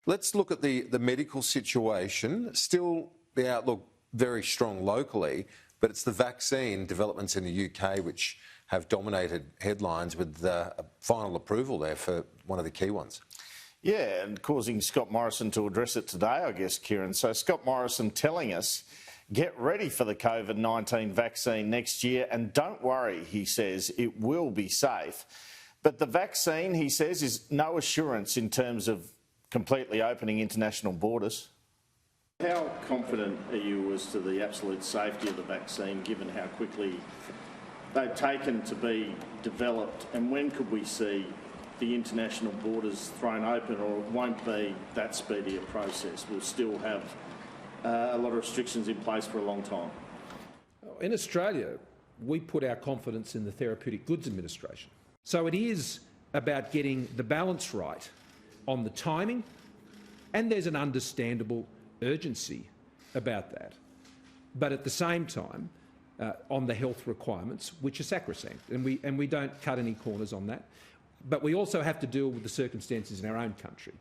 Let's look at the medical situation. Still the outlook very strong locally, but it's the vaccine developments in the UK which have dominated headlines with a final approval there for one of the key ones. Yeah, and causing Scott Morrison to address it today, I guess, Kieran. So Scott Morrison telling us, get ready for the COVID-19 vaccine next year, and don't worry, he says, it will be safe. But the vaccine, he says, is no assurance in terms of completely opening international borders. How confident are you as to the absolute safety of the vaccine, given how quickly they've taken to be developed, and when could we see the international borders thrown open, or it won't be that speedy a process? We'll still have a lot of restrictions in place for a long time. In Australia, we put our confidence in the Therapeutic Goods Administration. So it is about getting the balance right on the timing, and there's an understandable urgency about that. But at the same time, on the health requirements, which are sacrosanct, and we don't cut any corners on that. But we also have to deal with the circumstances in our own country.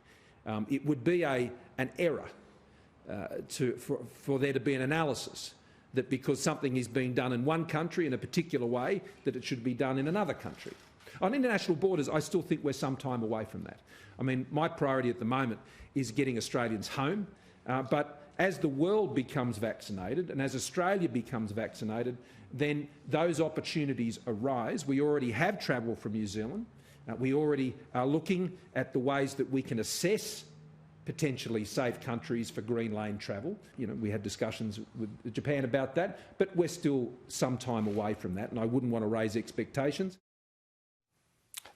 It would be an error for there to be an analysis that because something is being done in one country in a particular way, that it should be done in another country. On international borders, I still think we're some time away from that. I mean, my priority at the moment is getting Australians home, but as the world becomes vaccinated and as Australia becomes vaccinated, then those opportunities arise. We already have travel from New Zealand. We already are looking at the ways that we can assess potentially safe countries for green lane travel. You know, we had discussions with Japan about that, but we're still some time away from that, and I wouldn't want to raise expectations.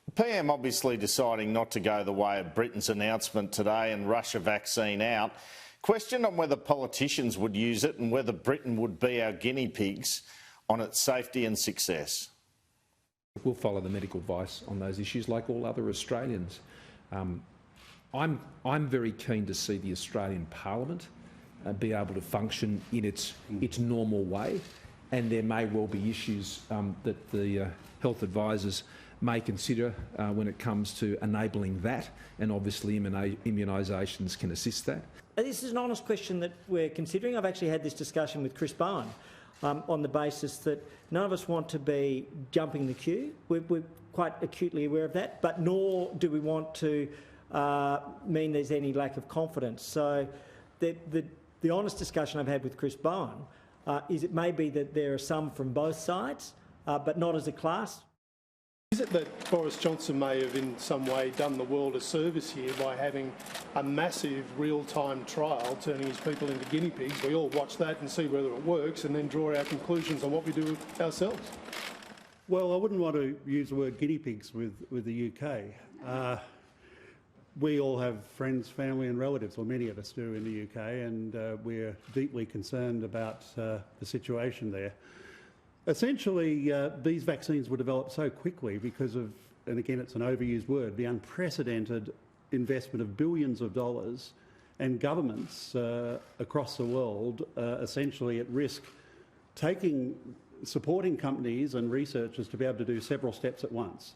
The PM obviously deciding not to go the way of Britain's announcement today and rush a vaccine out. Question on whether politicians would use it and whether Britain would be our guinea pigs on its safety and success. We'll follow the medical advice on those issues like all other Australians. I'm very keen to see the Australian Parliament be able to function in its normal way, and there may well be issues that the health advisors may consider when it comes to enabling that, and obviously immunisations can assist that. This is an honest question that we're considering. I've actually had this discussion with Chris Bowen on the basis that none of us want to be jumping the queue. We're quite acutely aware of that, but nor do we want to mean there's any lack of confidence. So the honest discussion I've had with Chris Bowen is it may be that there are some from both sides, but not as a class. Is it that Boris Johnson may have in some way done the world a service here by having a massive real-time trial, turning his people into guinea pigs? We all watch that and see whether it works and then draw our conclusions on what we do ourselves. Well, I wouldn't want to use the word guinea pigs with the UK. We all have friends, family and relatives, or many of us do in the UK, and we're deeply concerned about the situation there. Essentially, these vaccines were developed so quickly because of, and again it's an overused word, the unprecedented investment of billions of dollars, and governments across the world essentially at risk supporting companies and researchers to be able to do several steps at once.